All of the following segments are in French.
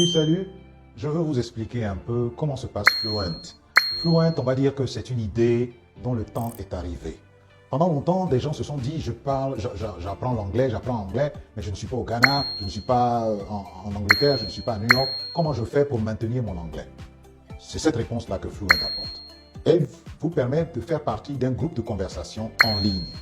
Salut, je veux vous expliquer un peu comment se passe Fluent. Fluent, on va dire que c'est une idée dont le temps est arrivé. Pendant longtemps, des gens se sont dit, j'apprends l'anglais, mais je ne suis pas au Ghana, je ne suis pas en Angleterre, je ne suis pas à New York. Comment je fais pour maintenir mon anglais? C'est cette réponse-là que Fluent apporte. Elle vous permet de faire partie d'un groupe de conversation en ligne.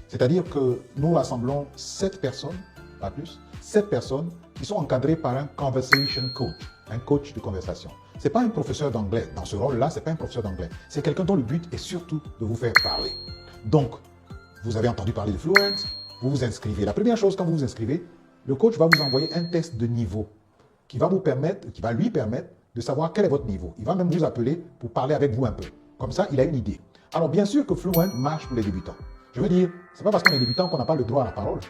C'est-à-dire que nous rassemblons 7 personnes, pas plus, 7 personnes qui sont encadrées par un conversation coach, un coach de conversation. Ce n'est pas un professeur d'anglais. Dans ce rôle-là, ce n'est pas un professeur d'anglais. C'est quelqu'un dont le but est surtout de vous faire parler. Donc, vous avez entendu parler de Fluent, vous vous inscrivez. La première chose, quand vous vous inscrivez, le coach va vous envoyer un test de niveau qui va lui permettre de savoir quel est votre niveau. Il va même vous appeler pour parler avec vous un peu. Comme ça, il a une idée. Alors, bien sûr que Fluent marche pour les débutants. Je veux dire, ce n'est pas parce qu'on est débutant qu'on n'a pas le droit à la parole.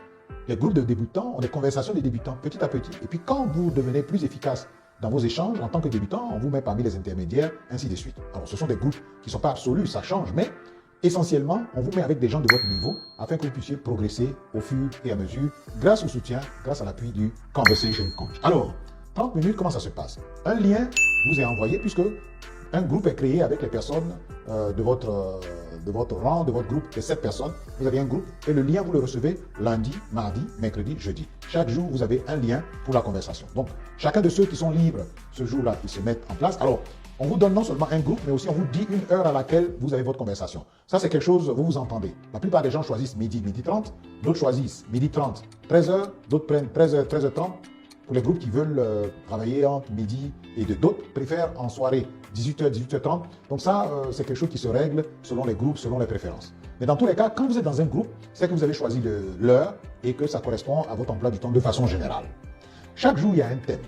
Les groupes de débutants ont des conversations des débutants, petit à petit. Et puis, quand vous devenez plus efficace dans vos échanges, en tant que débutant, on vous met parmi les intermédiaires, ainsi de suite. Alors, ce sont des groupes qui ne sont pas absolus, ça change, mais essentiellement, on vous met avec des gens de votre niveau afin que vous puissiez progresser au fur et à mesure grâce au soutien, grâce à l'appui du Conversation Coach. Alors, 30 minutes, comment ça se passe? Un lien vous est envoyé puisque un groupe est créé avec les personnes de votre rang, de votre groupe, les 7 personnes. Vous avez un groupe et le lien, vous le recevez lundi, mardi, mercredi, jeudi. Chaque jour, vous avez un lien pour la conversation. Donc, chacun de ceux qui sont libres ce jour-là, ils se mettent en place. Alors, on vous donne non seulement un groupe, mais aussi on vous dit une heure à laquelle vous avez votre conversation. Ça, c'est quelque chose, vous vous entendez. La plupart des gens choisissent midi, midi 30. D'autres choisissent midi 30, 13h. D'autres prennent 13h, 13h30. Pour les groupes qui veulent travailler entre midi et d'autres préfèrent en soirée 18h, 18h30. Donc ça, c'est quelque chose qui se règle selon les groupes, selon les préférences. Mais dans tous les cas, quand vous êtes dans un groupe, c'est que vous avez choisi l'heure et que ça correspond à votre emploi du temps de façon générale. Chaque jour, il y a un thème.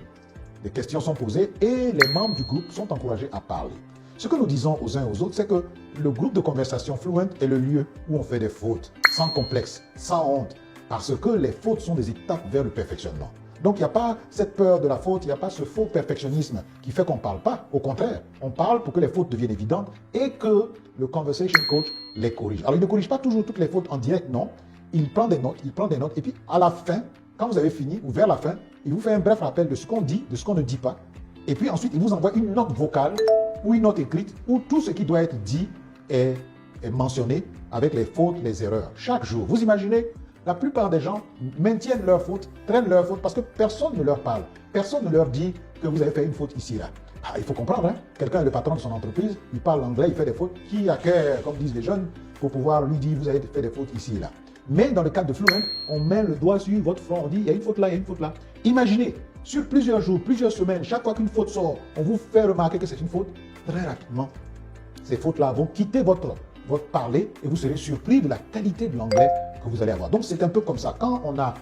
Des questions sont posées et les membres du groupe sont encouragés à parler. Ce que nous disons aux uns et aux autres, c'est que le groupe de conversation Fluent est le lieu où on fait des fautes, sans complexe, sans honte, parce que les fautes sont des étapes vers le perfectionnement. Donc, il n'y a pas cette peur de la faute, il n'y a pas ce faux perfectionnisme qui fait qu'on ne parle pas. Au contraire, on parle pour que les fautes deviennent évidentes et que le Conversation Coach les corrige. Alors, il ne corrige pas toujours toutes les fautes en direct, non. Il prend des notes, et puis à la fin, quand vous avez fini, ou vers la fin, il vous fait un bref rappel de ce qu'on dit, de ce qu'on ne dit pas. Et puis ensuite, il vous envoie une note vocale ou une note écrite où tout ce qui doit être dit est mentionné avec les fautes, les erreurs. Chaque jour, vous imaginez? La plupart des gens maintiennent leurs fautes, traînent leurs fautes parce que personne ne leur parle. Personne ne leur dit que vous avez fait une faute ici et là. Ah, il faut comprendre, hein? Quelqu'un est le patron de son entreprise, il parle anglais, il fait des fautes. Qui a cœur, comme disent les jeunes, pour pouvoir lui dire vous avez fait des fautes ici et là. Mais dans le cadre de Fluent, on met le doigt sur votre front, on dit il y a une faute là, il y a une faute là. Imaginez, sur plusieurs jours, plusieurs semaines, chaque fois qu'une faute sort, on vous fait remarquer que c'est une faute. Très rapidement, ces fautes-là vont quitter votre parler et vous serez surpris de la qualité de l'anglais que vous allez avoir. Donc, c'est un peu comme ça. Quand on a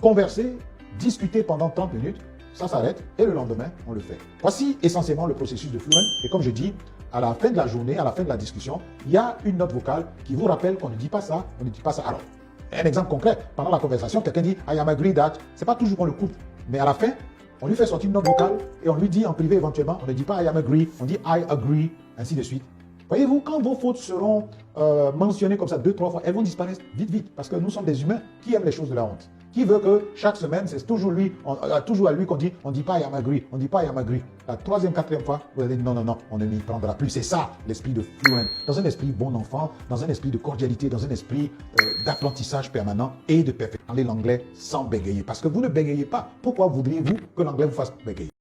conversé, discuté pendant 30 minutes, ça s'arrête et le lendemain, on le fait. Voici essentiellement le processus de Fluent. Et comme je dis, à la fin de la journée, à la fin de la discussion, il y a une note vocale qui vous rappelle qu'on ne dit pas ça, on ne dit pas ça. Alors, un exemple concret, pendant la conversation, quelqu'un dit « I am agree that ». Ce n'est pas toujours qu'on le coupe, mais à la fin, on lui fait sortir une note vocale et on lui dit en privé éventuellement, on ne dit pas « I am agree », on dit « I agree », ainsi de suite. Voyez-vous, quand vos fautes seront mentionnées comme ça 2-3 fois, elles vont disparaître vite, vite, parce que nous sommes des humains qui aiment les choses de la honte. Qui veut que chaque semaine, c'est toujours à lui qu'on dit, on ne dit pas I am agree, on ne dit pas I am agree. La 3e, 4e fois, vous allez dire non, non, non, on ne m'y prendra plus. C'est ça, l'esprit de Fluent. Dans un esprit bon enfant, dans un esprit de cordialité, dans un esprit d'apprentissage permanent et de perfectionner l'anglais sans bégayer. Parce que vous ne bégayez pas. Pourquoi voudriez-vous que l'anglais vous fasse bégayer?